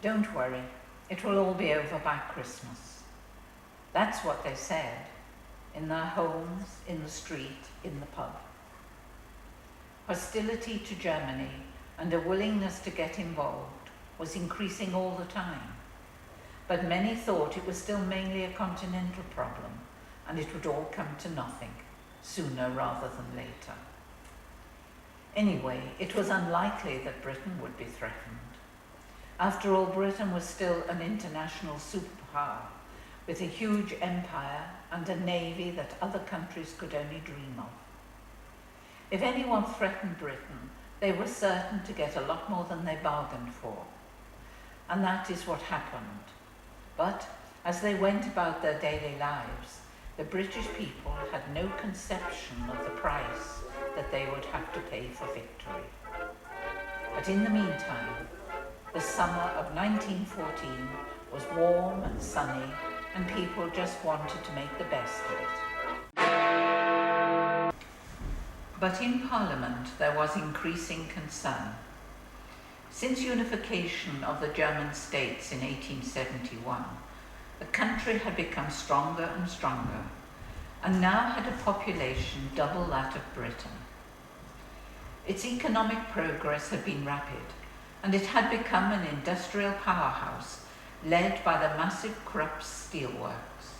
Don't worry, it will all be over by Christmas. That's what they said, in their homes, in the street, in the pub. Hostility to Germany and a willingness to get involved was increasing all the time, but many thought it was still mainly a continental problem and it would all come to nothing, sooner rather than later. Anyway, it was unlikely that Britain would be threatened. After all, Britain was still an international superpower with a huge empire and a navy that other countries could only dream of. If anyone threatened Britain, they were certain to get a lot more than they bargained for. And that is what happened. But as they went about their daily lives, the British people had no conception of the price that they would have to pay for victory. But in the meantime, the summer of 1914 was warm and sunny, and people just wanted to make the best of it. But in Parliament there was increasing concern. Since unification of the German states in 1871, the country had become stronger and stronger, and now had a population double that of Britain. Its economic progress had been rapid, and it had become an industrial powerhouse led by the massive Krupp's steelworks.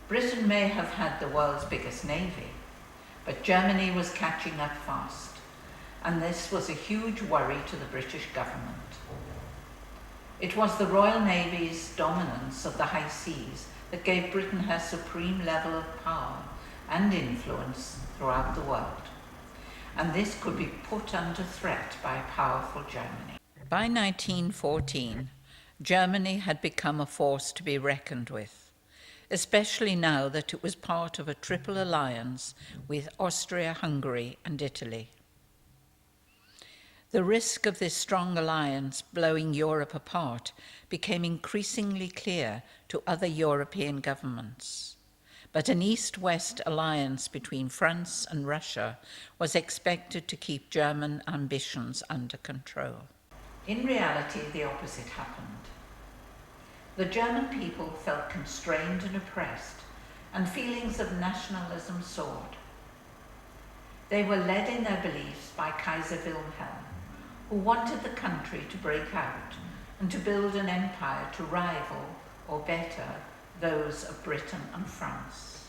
Britain may have had the world's biggest navy, but Germany was catching up fast, and this was a huge worry to the British government. It was the Royal Navy's dominance of the high seas that gave Britain her supreme level of power and influence throughout the world, and this could be put under threat by a powerful Germany. By 1914, Germany had become a force to be reckoned with, especially now that it was part of a triple alliance with Austria, Hungary, and Italy. The risk of this strong alliance blowing Europe apart became increasingly clear to other European governments. But an East-West alliance between France and Russia was expected to keep German ambitions under control. In reality, the opposite happened. The German people felt constrained and oppressed, and feelings of nationalism soared. They were led in their beliefs by Kaiser Wilhelm, who wanted the country to break out and to build an empire to rival, or better, those of Britain and France.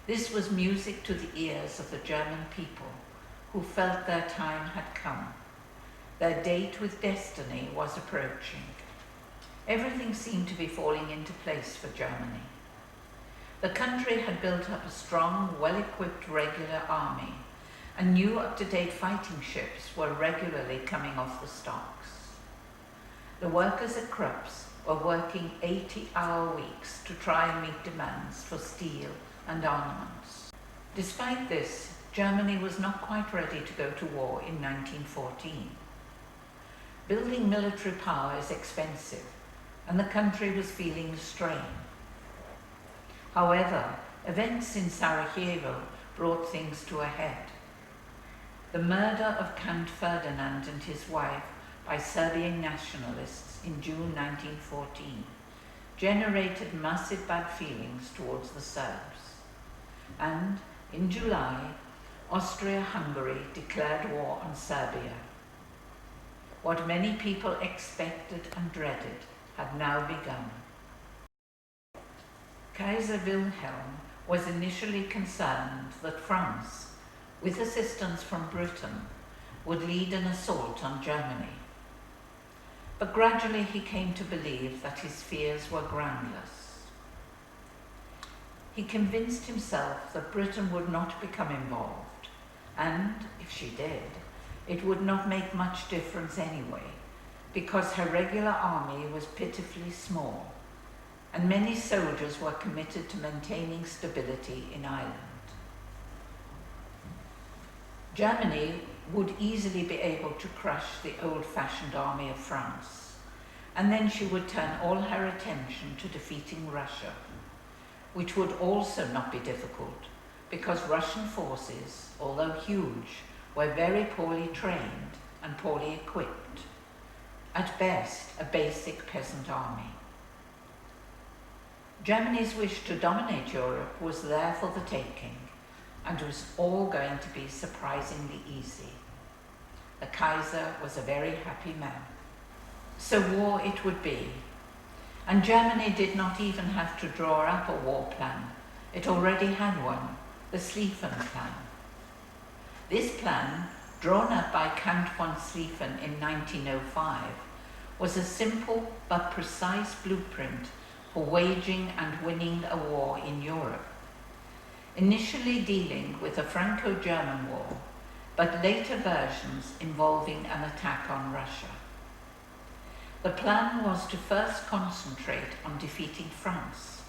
This was music to the ears of the German people, who felt their time had come. Their date with destiny was approaching. Everything seemed to be falling into place for Germany. The country had built up a strong, well-equipped regular army, and new up-to-date fighting ships were regularly coming off the stocks. The workers at Krupp's were working 80-hour weeks to try and meet demands for steel and armaments. Despite this, Germany was not quite ready to go to war in 1914. Building military power is expensive, and the country was feeling the strain. However, events in Sarajevo brought things to a head. The murder of Count Ferdinand and his wife by Serbian nationalists in June 1914 generated massive bad feelings towards the Serbs. And in July, Austria-Hungary declared war on Serbia. What many people expected and dreaded had now begun. Kaiser Wilhelm was initially concerned that France, with assistance from Britain, would lead an assault on Germany. But gradually he came to believe that his fears were groundless. He convinced himself that Britain would not become involved, and if she did, it would not make much difference anyway, because her regular army was pitifully small, and many soldiers were committed to maintaining stability in Ireland. Germany would easily be able to crush the old-fashioned army of France, and then she would turn all her attention to defeating Russia, which would also not be difficult, because Russian forces, although huge, were very poorly trained and poorly equipped. at best a basic peasant army. Germany's wish to dominate Europe was there for the taking, and was all going to be surprisingly easy. The Kaiser was a very happy man. So war it would be, and Germany did not even have to draw up a war plan. It already had one, the Schlieffen Plan. This plan, drawn up by Count von Schlieffen in 1905, was a simple but precise blueprint for waging and winning a war in Europe, initially dealing with a Franco-German war, but later versions involving an attack on Russia. The plan was to first concentrate on defeating France,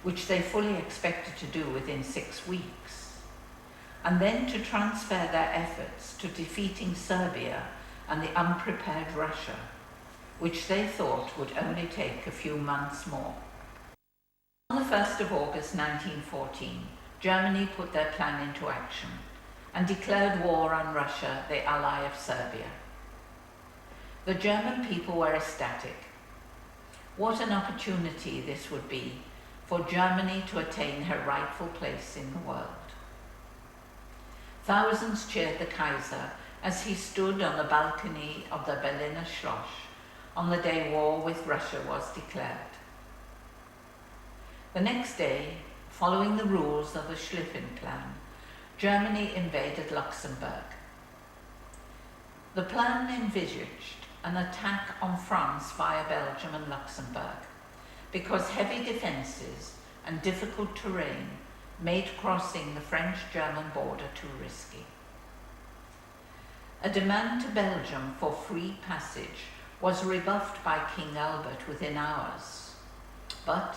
which they fully expected to do within 6 weeks, and then to transfer their efforts to defeating Serbia and the unprepared Russia, which they thought would only take a few months more. On the 1st of August 1914, Germany put their plan into action and declared war on Russia, the ally of Serbia. The German people were ecstatic. What an opportunity this would be for Germany to attain her rightful place in the world. Thousands cheered the Kaiser as he stood on the balcony of the Berliner Schloss on the day war with Russia was declared. The next day, following the rules of the Schlieffen Plan, Germany invaded Luxembourg. The plan envisaged an attack on France via Belgium and Luxembourg, because heavy defences and difficult terrain made crossing the French-German border too risky. A demand to Belgium for free passage was rebuffed by King Albert within hours, but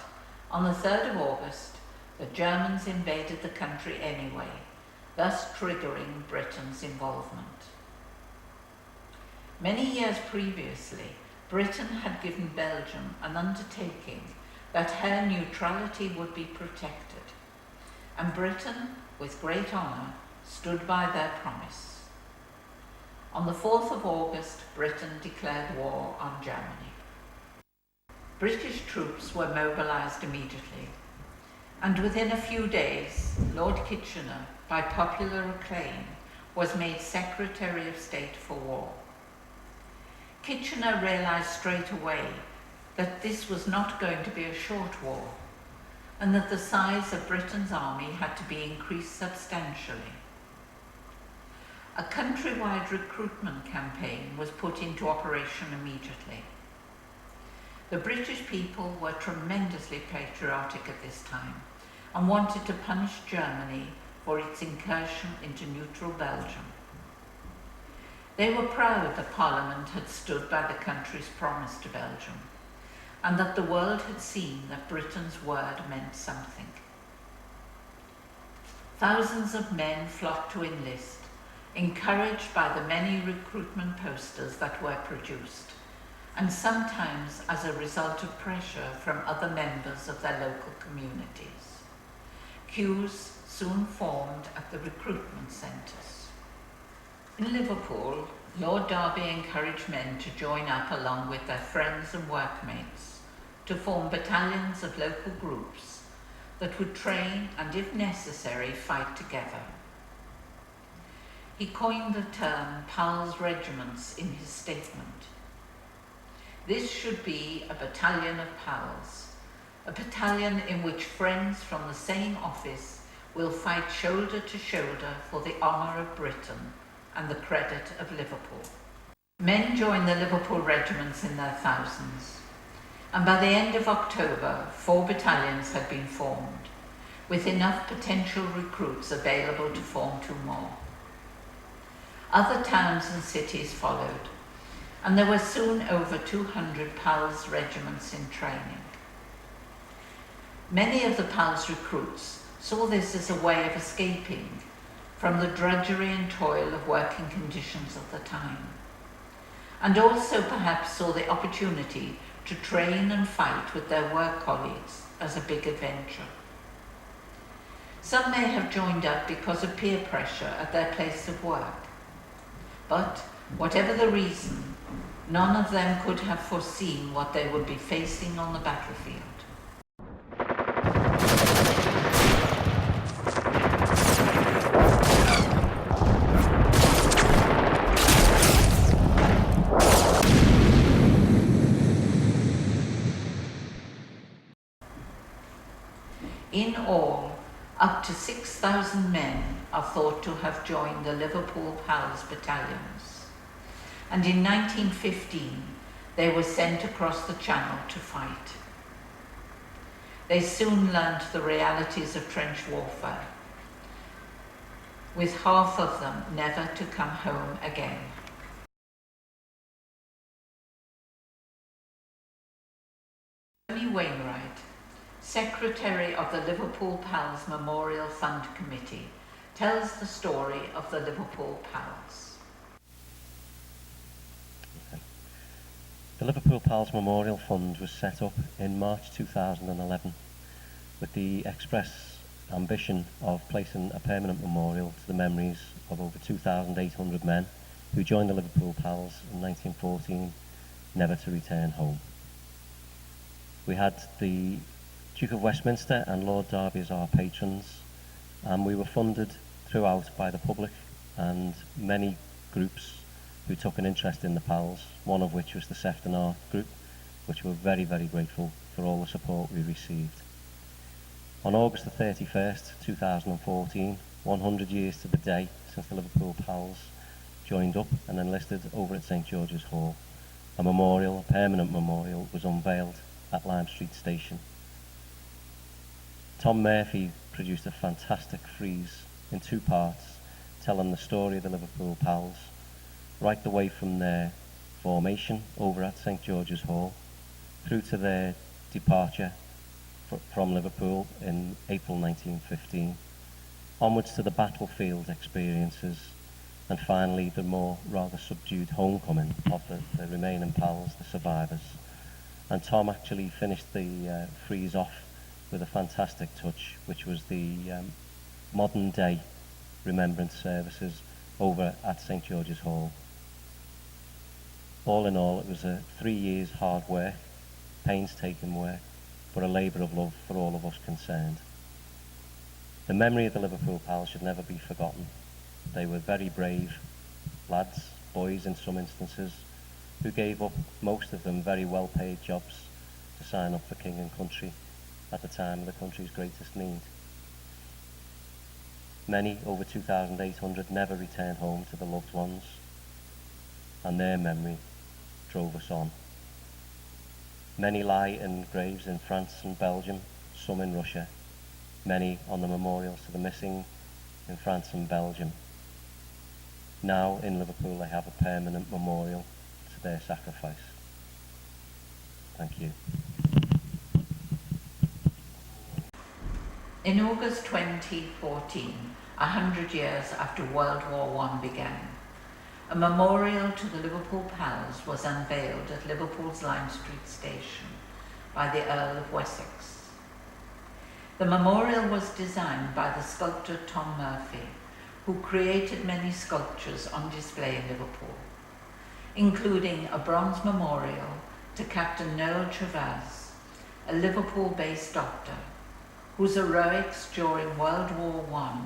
on the 3rd of August, the Germans invaded the country anyway, thus triggering Britain's involvement. Many years previously, Britain had given Belgium an undertaking that her neutrality would be protected, and Britain, with great honour, stood by their promise. On the 4th of August, Britain declared war on Germany. British troops were mobilised immediately, and within a few days, Lord Kitchener, by popular acclaim, was made Secretary of State for War. Kitchener realised straight away that this was not going to be a short war, and that the size of Britain's army had to be increased substantially. A countrywide recruitment campaign was put into operation immediately. The British people were tremendously patriotic at this time and wanted to punish Germany for its incursion into neutral Belgium. They were proud that Parliament had stood by the country's promise to Belgium, and that the world had seen that Britain's word meant something. Thousands of men flocked to enlist, encouraged by the many recruitment posters that were produced, and sometimes as a result of pressure from other members of their local communities. Queues soon formed at the recruitment centres. In Liverpool, Lord Derby encouraged men to join up along with their friends and workmates to form battalions of local groups that would train and, if necessary, fight together. He coined the term Pals Regiments in his statement. This should be a battalion of pals, a battalion in which friends from the same office will fight shoulder to shoulder for the honour of Britain and the credit of Liverpool. Men joined the Liverpool regiments in their thousands, and by the end of October, 4 battalions had been formed, with enough potential recruits available to form 2 more. Other towns and cities followed, and there were soon over 200 Pals regiments in training. Many of the Pals recruits saw this as a way of escaping from the drudgery and toil of working conditions of the time, and also perhaps saw the opportunity to train and fight with their work colleagues as a big adventure. Some may have joined up because of peer pressure at their place of work, but whatever the reason, None of them could have foreseen what they would be facing on the battlefield. In all, up to 6,000 men are thought to have joined the Liverpool Pals battalions. And in 1915, they were sent across the Channel to fight. They soon learned the realities of trench warfare, with half of them never to come home again. Wainwright, Secretary of the Liverpool Pals Memorial Fund Committee, tells the story of the Liverpool Pals. The Liverpool Pals Memorial Fund was set up in March 2011 with the express ambition of placing a permanent memorial to the memories of over 2,800 men who joined the Liverpool Pals in 1914, never to return home. We had the Duke of Westminster and Lord Derby as our patrons, and we were funded throughout by the public and many groups who took an interest in the Pals, one of which was the Sefton Art Group, which we're very, very grateful for all the support we received. On August the 31st, 2014, 100 years to the day since the Liverpool Pals joined up and enlisted over at St George's Hall, a permanent memorial, was unveiled at Lime Street Station. Tom Murphy produced a fantastic frieze in 2 parts, telling the story of the Liverpool Pals, right the way from their formation over at St George's Hall, through to their departure from Liverpool in April 1915, onwards to the battlefield experiences, and finally the more rather subdued homecoming of the remaining Pals, the survivors. And Tom actually finished the frieze off with a fantastic touch, which was the modern day remembrance services over at St George's Hall. All in all, it was 3 years hard work, painstaking work, but a labour of love for all of us concerned. The memory of the Liverpool Pals should never be forgotten. They were very brave lads, boys in some instances, who gave up, most of them, very well-paid jobs to sign up for king and country at the time of the country's greatest need. Many, over 2,800, never returned home to their loved ones, and their memory drove us on. Many lie in graves in France and Belgium, some in Russia, many on the memorials to the missing in France and Belgium. Now in Liverpool they have a permanent memorial to their sacrifice. Thank you. In August 2014, 100 years after World War I began, a memorial to the Liverpool Pals was unveiled at Liverpool's Lime Street Station by the Earl of Wessex. The memorial was designed by the sculptor Tom Murphy, who created many sculptures on display in Liverpool, including a bronze memorial to Captain Noel Trevaz, a Liverpool-based doctor, whose heroics during World War I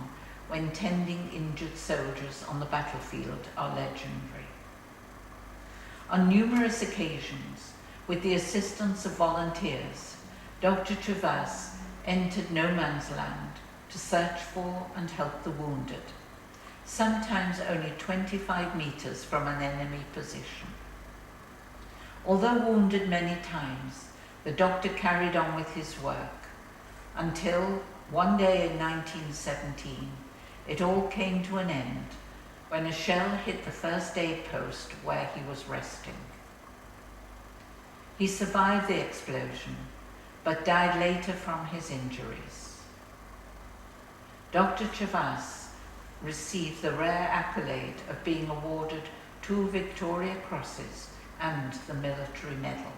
when tending injured soldiers on the battlefield are legendary. On numerous occasions, with the assistance of volunteers, Dr. Trevaz entered no man's land to search for and help the wounded, sometimes only 25 meters from an enemy position. Although wounded many times, the doctor carried on with his work until one day in 1917, it all came to an end when a shell hit the first aid post where he was resting. He survived the explosion, but died later from his injuries. Dr. Trevaz received the rare accolade of being awarded 2 Victoria Crosses and the Military Medal.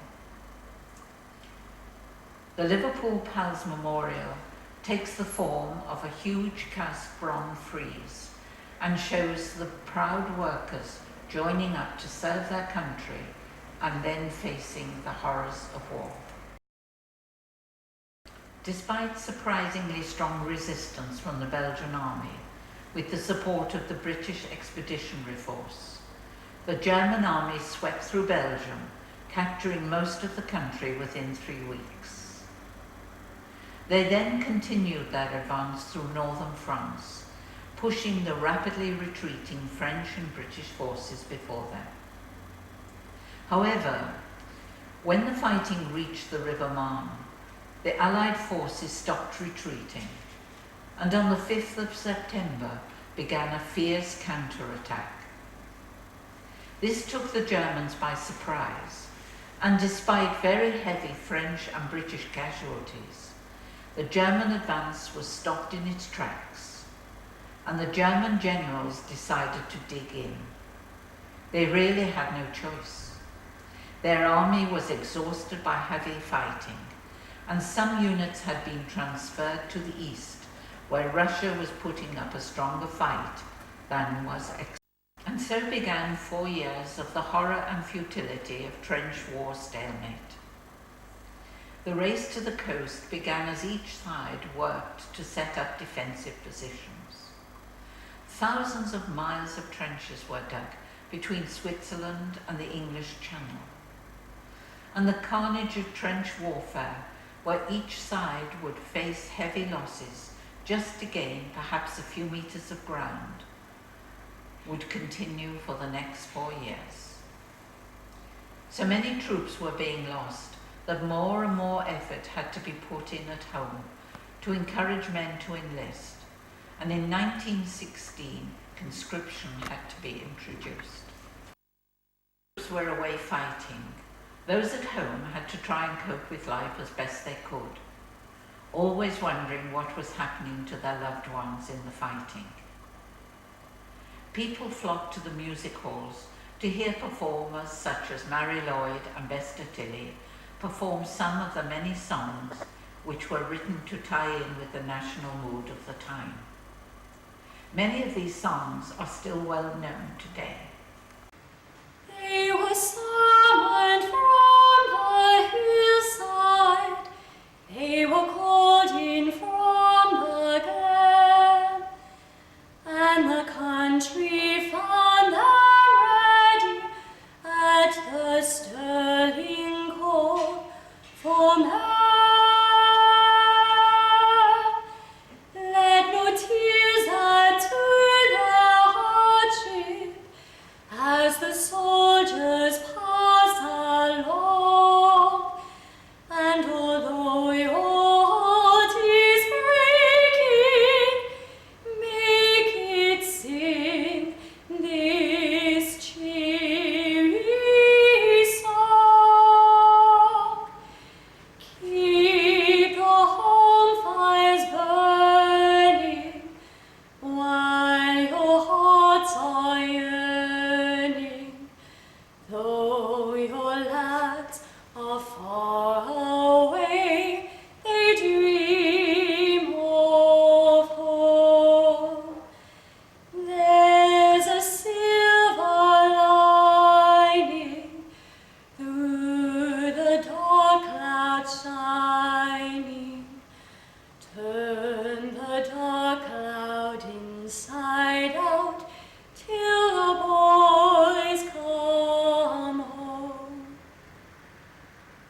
The Liverpool Pals Memorial takes the form of a huge cast bronze frieze and shows the proud workers joining up to serve their country and then facing the horrors of war. Despite surprisingly strong resistance from the Belgian army, with the support of the British Expeditionary Force, the German army swept through Belgium, capturing most of the country within 3 weeks. They then continued their advance through northern France, pushing the rapidly retreating French and British forces before them. However, when the fighting reached the River Marne, the Allied forces stopped retreating, and on the 5th of September began a fierce counterattack. This took the Germans by surprise, and despite very heavy French and British casualties, the German advance was stopped in its tracks, and the German generals decided to dig in. They really had no choice. Their army was exhausted by heavy fighting, and some units had been transferred to the east, where Russia was putting up a stronger fight than was expected. And so began 4 years of the horror and futility of trench war stalemate. The race to the coast began as each side worked to set up defensive positions. Thousands of miles of trenches were dug between Switzerland and the English Channel. And the carnage of trench warfare, where each side would face heavy losses just to gain perhaps a few meters of ground, would continue for the next 4 years. So many troops were being lost that more and more effort had to be put in at home to encourage men to enlist, and in 1916 conscription had to be introduced. Troops were away fighting. Those at home had to try and cope with life as best they could, always wondering what was happening to their loved ones in the fighting. People flocked to the music halls to hear performers such as Mary Lloyd and Bester Tilly perform some of the many songs which were written to tie in with the national mood of the time. Many of these songs are still well known today. They were summoned from the hillside, they were called in from the glen, and the country found them ready at the sterling call for men. Let no tears add to their hardship, as the soldiers pass along, and although your heart is breaking, make it sing this cheery song. Keep the home fires burning while your hearts are yearning, though your lads are far away, they dream of home. There's a silver lining through the dark clouds shining. Turn the dark cloud inside out till the boys come home.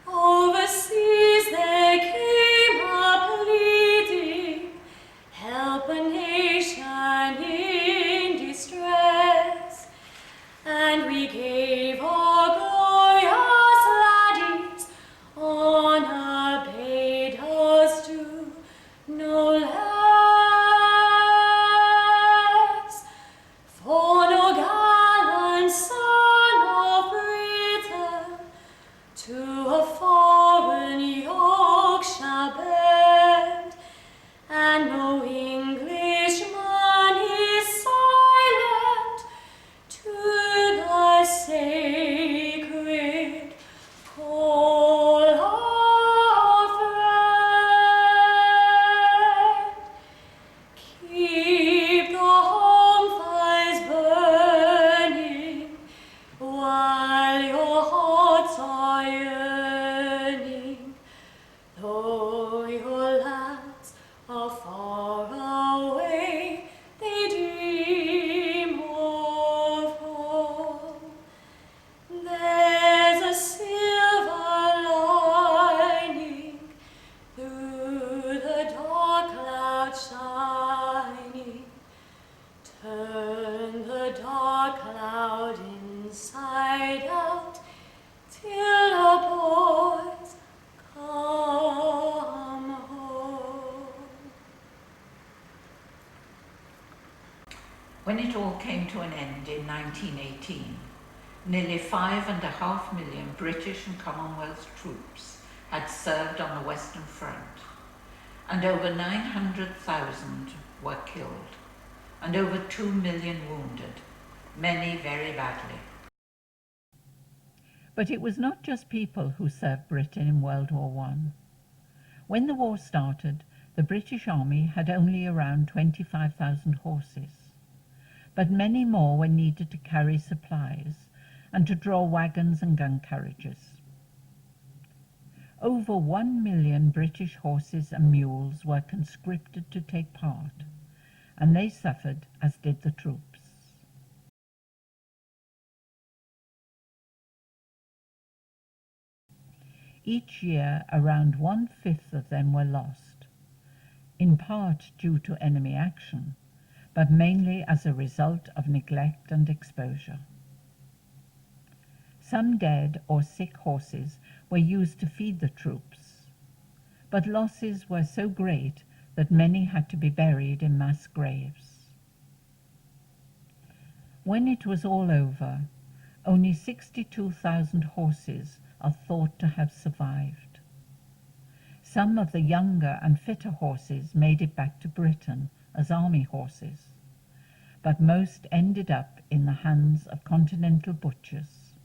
Overseas there came a pleading, help a nation in distress, and we gave our glorious laddies honor bade us do no less. For no gallant son of Britain to a foreign yoke shall bend, and no Englishman is silent to the sacred call of friend. Keep the home fires burning while your hearts When it all came to an end in 1918, nearly 5.5 million British and Commonwealth troops had served on the Western Front, and over 900,000 were killed, and over 2 million wounded, many very badly. But it was not just people who served Britain in World War I. When the war started, the British Army had only around 25,000 horses, but many more were needed to carry supplies and to draw wagons and gun carriages. Over 1 million British horses and mules were conscripted to take part, and they suffered as did the troops. Each year, around 1/5 of them were lost, in part due to enemy action, but mainly as a result of neglect and exposure. Some dead or sick horses were used to feed the troops, but losses were so great that many had to be buried in mass graves. When it was all over, only 62,000 horses are thought to have survived. Some of the younger and fitter horses made it back to Britain as army horses, but most ended up in the hands of continental butchers,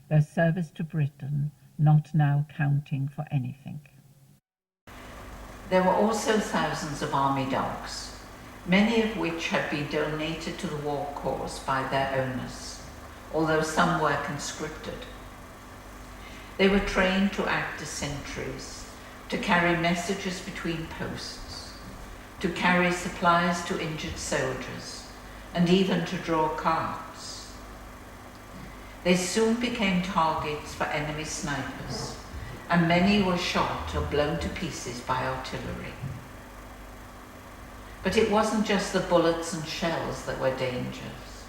their service to Britain not now counting for anything. There were also thousands of army dogs, many of which had been donated to the war cause by their owners, although some were conscripted. They were trained to act as sentries, to carry messages between posts, to carry supplies to injured soldiers, and even to draw carts. They soon became targets for enemy snipers, and many were shot or blown to pieces by artillery. But it wasn't just the bullets and shells that were dangerous.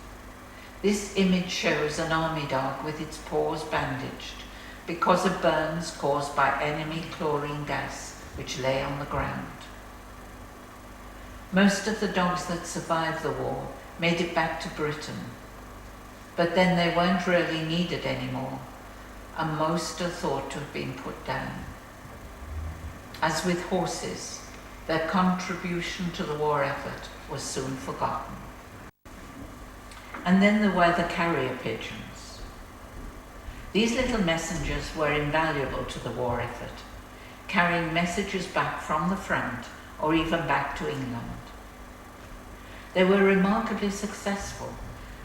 This image shows an army dog with its paws bandaged because of burns caused by enemy chlorine gas which lay on the ground. Most of the dogs that survived the war made it back to Britain, but then they weren't really needed anymore, and most are thought to have been put down. As with horses, their contribution to the war effort was soon forgotten. And then there were the carrier pigeons. These little messengers were invaluable to the war effort, carrying messages back from the front or even back to England. They were remarkably successful,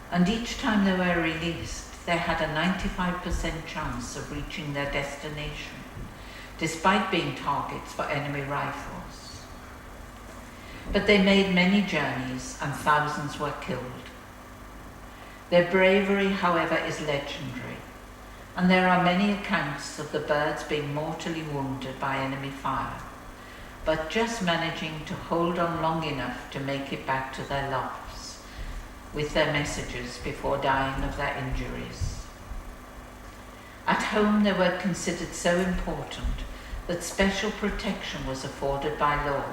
and each time they were released, they had a 95% chance of reaching their destination, despite being targets for enemy rifles. But they made many journeys and thousands were killed. Their bravery, however, is legendary, and there are many accounts of the birds being mortally wounded by enemy fire, but just managing to hold on long enough to make it back to their lofts with their messages before dying of their injuries. At home they were considered so important that special protection was afforded by law,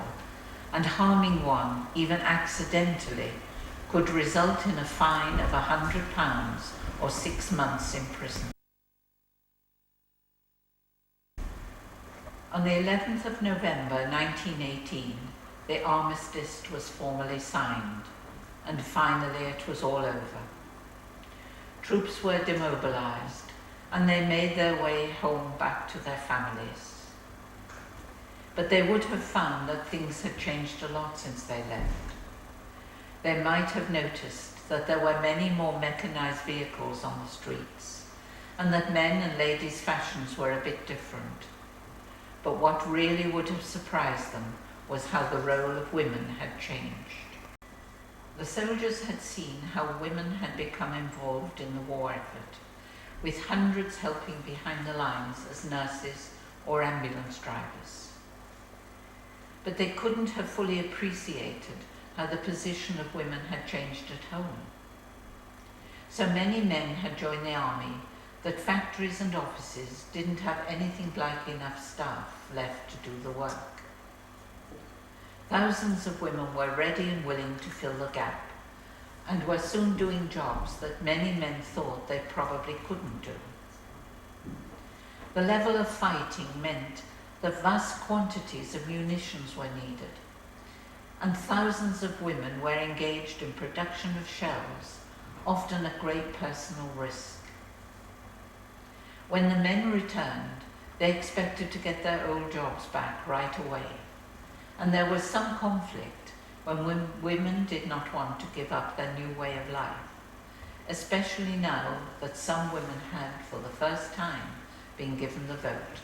and harming one, even accidentally, could result in a fine of £100 or 6 months in prison. On the 11th of November 1918, the armistice was formally signed, and finally it was all over. Troops were demobilized, and they made their way home back to their families. But they would have found that things had changed a lot since they left. They might have noticed that there were many more mechanized vehicles on the streets, and that men and ladies' fashions were a bit different. But what really would have surprised them was how the role of women had changed. The soldiers had seen how women had become involved in the war effort, with hundreds helping behind the lines as nurses or ambulance drivers. But they couldn't have fully appreciated how the position of women had changed at home. So many men had joined the army that factories and offices didn't have anything like enough staff left to do the work. Thousands of women were ready and willing to fill the gap, and were soon doing jobs that many men thought they probably couldn't do. The level of fighting meant that vast quantities of munitions were needed, and thousands of women were engaged in production of shells, often at great personal risk. When the men returned, they expected to get their old jobs back right away, and there was some conflict when women did not want to give up their new way of life, especially now that some women had, for the first time, been given the vote.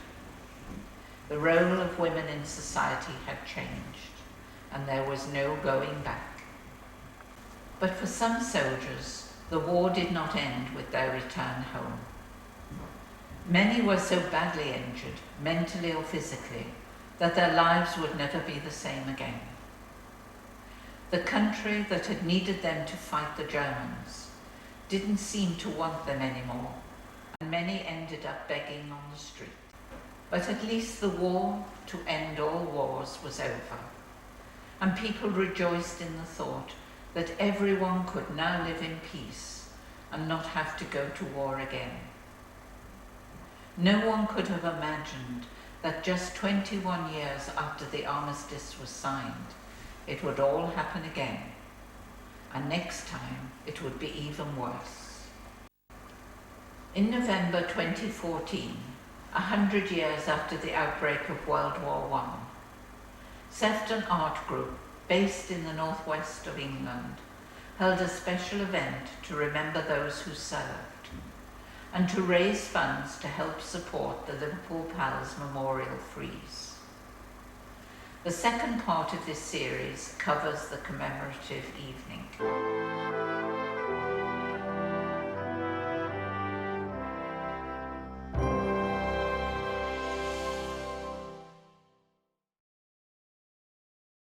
The role of women in society had changed, and there was no going back. But for some soldiers, the war did not end with their return home. Many were so badly injured, mentally or physically, that their lives would never be the same again. The country that had needed them to fight the Germans didn't seem to want them anymore, and many ended up begging on the street. But at least the war to end all wars was over, and people rejoiced in the thought that everyone could now live in peace and not have to go to war again. No one could have imagined that just 21 years after the armistice was signed, it would all happen again, and next time it would be even worse. In November 2014, 100 years after the outbreak of World War I, Sefton Art Group, based in the northwest of England, held a special event to remember those who served and to raise funds to help support the Liverpool Pals Memorial Frieze. The second part of this series covers the commemorative evening.